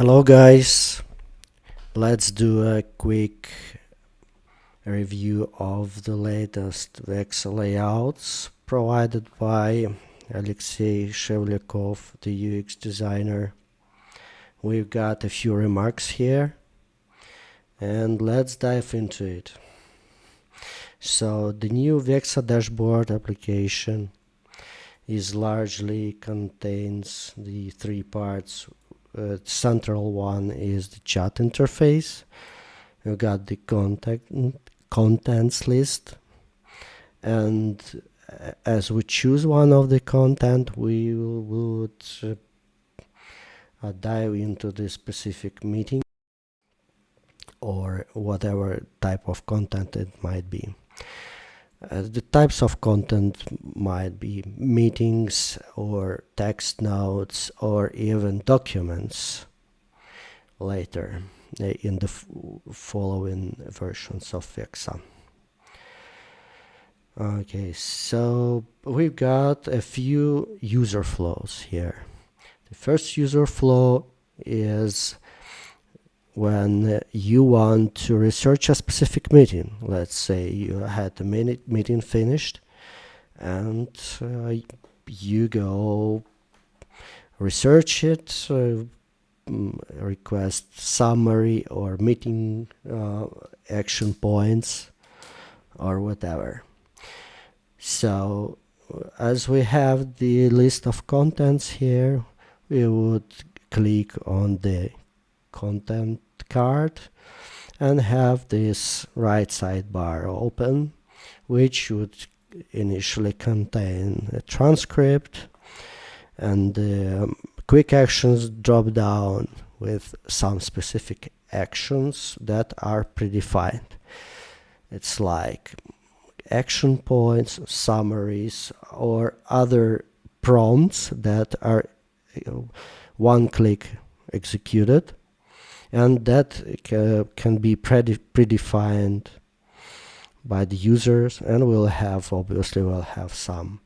Hello guys, let's do a quick review of the latest Vexa layouts provided by Alexey Shevlyakov, the UX designer. We've got a few remarks here and let's dive into it. So the new Vexa dashboard application is largely contains the three parts. Central one is the chat interface. You got the contents list, and as we choose one of the content, we would dive into the specific meeting or whatever type of content it might be. The types of content might be meetings or text notes or even documents later in the following versions of Vexa. Okay, so we've got a few user flows here. The first user flow is when you want to research a specific meeting. Let's say you had a meeting finished and you go research it, request summary or meeting action points or whatever. So as we have the list of contents here, we would click on the content card and have this right sidebar open, which would initially contain a transcript and the quick actions drop down with some specific actions that are predefined. It's like action points, summaries, or other prompts that are one click executed, and that can be predefined by the users, and we'll have some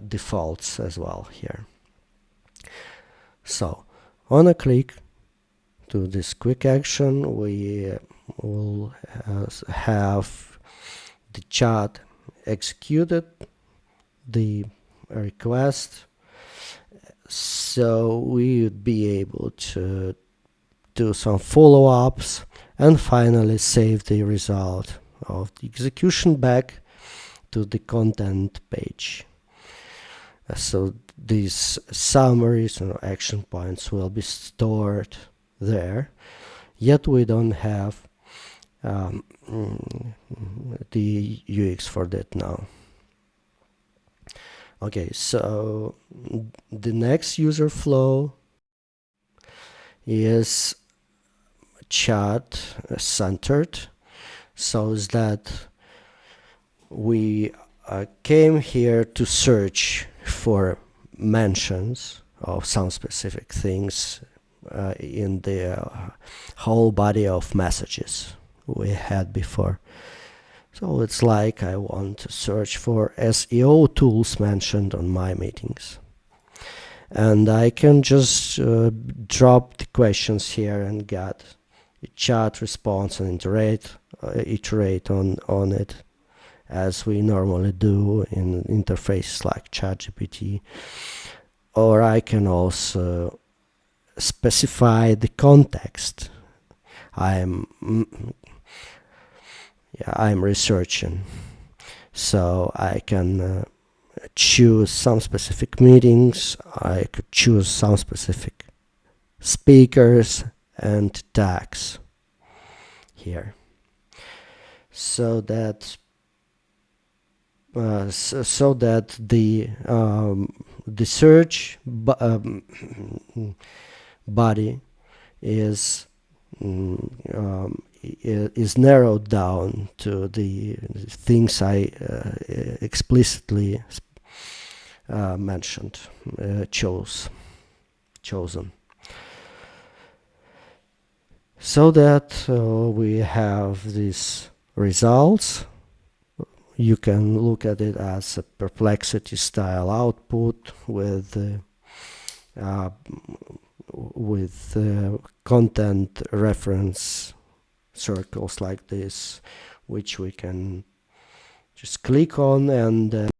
defaults as well here. So on a click to this quick action, we will have the chat executed, the request, so we would be able to do some follow-ups and finally save the result of the execution back to the content page. So these summaries and action points will be stored there, yet we don't have the UX for that now. Okay, so the next user flow is chat centered, so that we came here to search for mentions of some specific things in the whole body of messages we had before. So it's like I want to search for SEO tools mentioned on my meetings, and I can just drop the questions here and get a chat response and iterate on it as we normally do in interfaces like ChatGPT. Or I can also specify the context I'm researching. So I can choose some specific meetings, I could choose some specific speakers and tags here, so that the search body is narrowed down to the things I explicitly mentioned, chosen. So that we have these results. You can look at it as a perplexity style output with with content reference circles like this, which we can just click on, and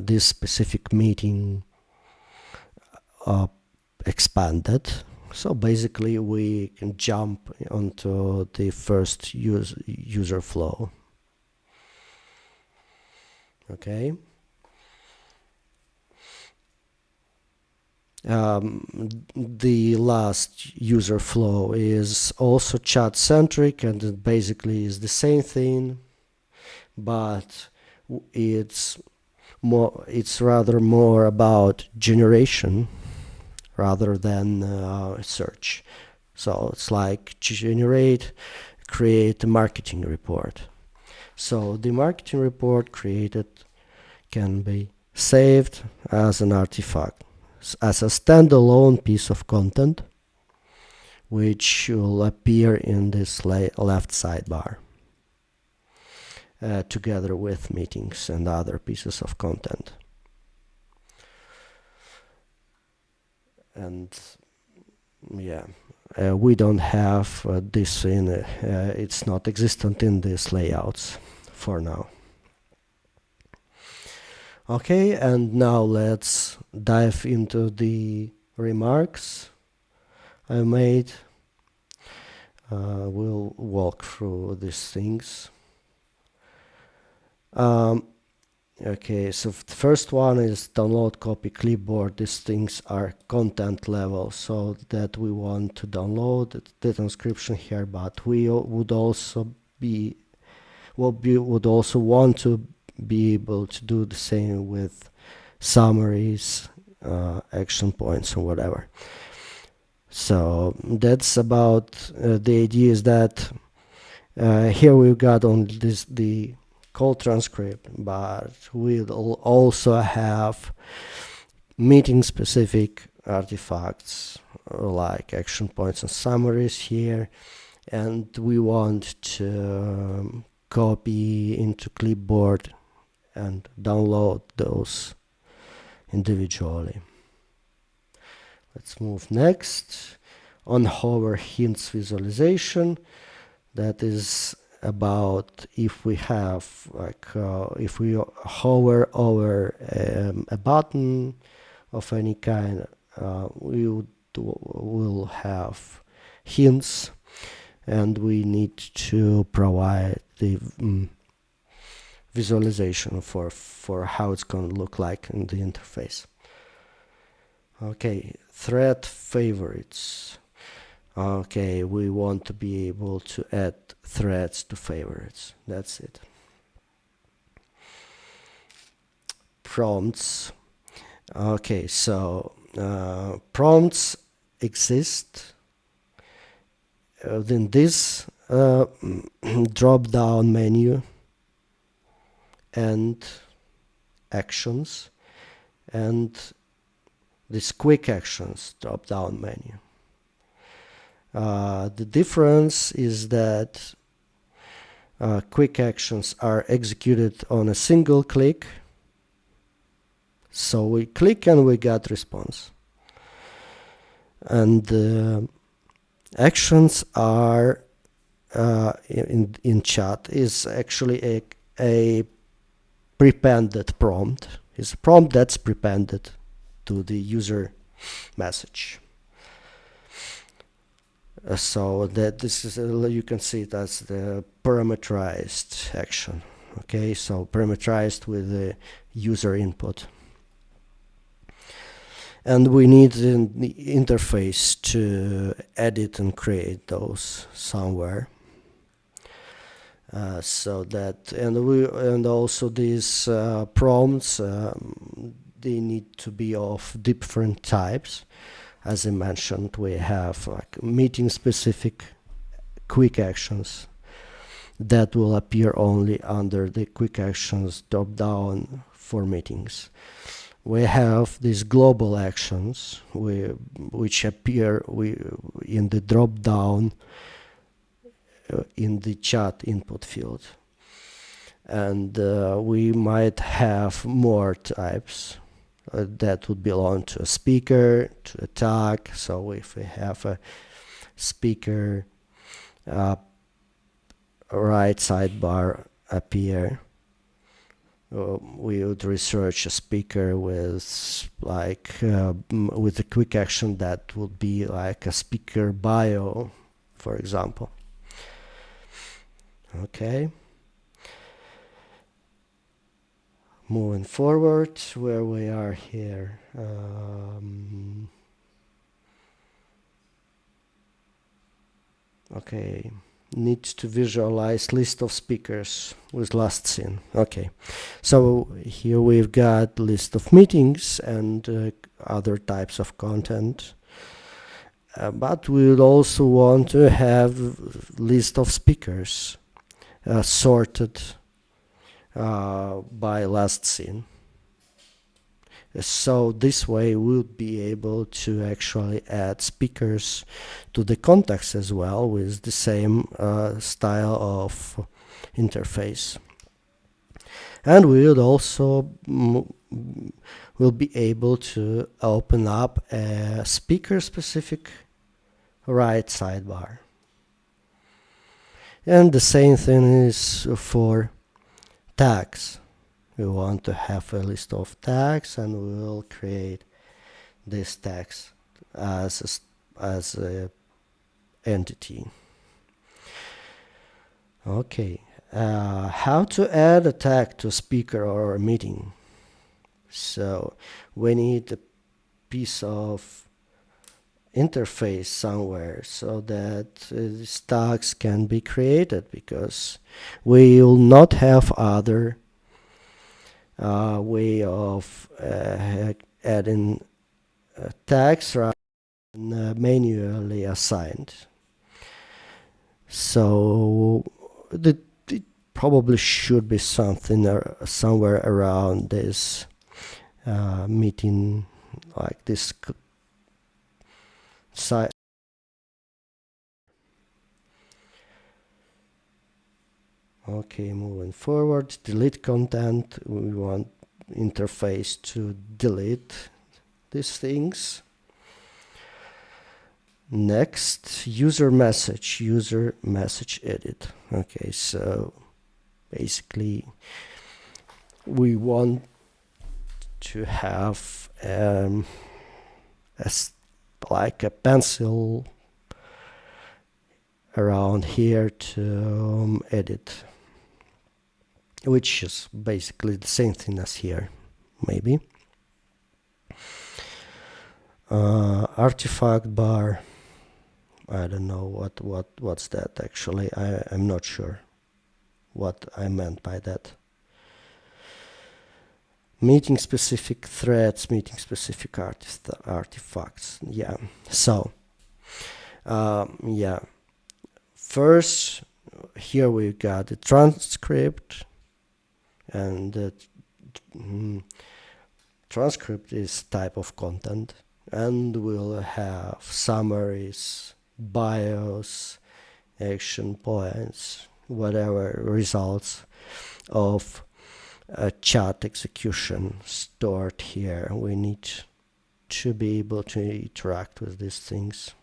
this specific meeting expanded. So basically we can jump onto the first user flow. Okay. The last user flow is also chat centric, and it basically is the same thing, but it's rather more about generation rather than search. So it's like create a marketing report. So the marketing report created can be saved as an artifact, as a standalone piece of content, which will appear in this left sidebar, together with meetings and other pieces of content. And yeah, we don't have this in, it's not existent in these layouts for now. Okay, and now let's dive into the remarks I made. We'll walk through these things. Okay, so the first one is download, copy, clipboard. These things are content level, so that we want to download the transcription here, but we would also would also want to be able to do the same with summaries, action points, or whatever. So that's about the idea is that here we've got on the call transcript, but we'll also have meeting specific artifacts like action points and summaries here, and we want to copy into clipboard and download those individually. Let's move next on hover hints visualization. That is about if we have if we hover over a button of any kind, we will have hints, and we need to provide the visualization for how it's going to look like in the interface. Okay, thread favorites. Okay, we want to be able to add threads to favorites. That's it. Prompts. Okay, so prompts exist in this drop down menu and actions, and this quick actions drop down menu. The difference is that quick actions are executed on a single click. So we click and we get response. And actions are in chat is actually a prepended prompt. It's a prompt that's prepended to the user message. So that this is you can see it as the parameterized action. Okay, so parameterized with the user input, and we need an interface to edit and create those somewhere. So that and also these prompts they need to be of different types. As I mentioned, we have like meeting specific quick actions that will appear only under the quick actions drop down for meetings. We have these global actions which appear in the drop down in the chat input field, and we might have more types. that would belong to a speaker, to a tag. So if we have a speaker right sidebar appear, we would research a speaker with with a quick action that would be like a speaker bio, for example. Okay. Moving forward, where we are here. Okay, needs to visualize list of speakers with last seen. Okay, so here we've got list of meetings and other types of content. But we would also want to have list of speakers sorted by last seen. So this way we'll be able to actually add speakers to the contacts as well with the same style of interface. And we would also will be able to open up a speaker specific right sidebar. And the same thing is for tags. We want to have a list of tags, and we will create these tags as a entity. Okay, how to add a tag to a speaker or a meeting? So we need a piece of interface somewhere so that these tags can be created, because we will not have other way of adding tags rather than manually assigned. So it probably should be something somewhere around this meeting, like this site. Okay, moving forward, delete content. We want interface to delete these things. Next, user message edit. Okay, so basically we want to have like a pencil around here to edit, which is basically the same thing as here, maybe. Artifact bar. I don't know what's that actually. I'm not sure what I meant by that. Meeting specific threads, meeting specific artifacts. Yeah. So yeah. First, here we've got the transcript, and the transcript is type of content, and we'll have summaries, bios, action points, whatever results of a chat execution stored here. We need to be able to interact with these things.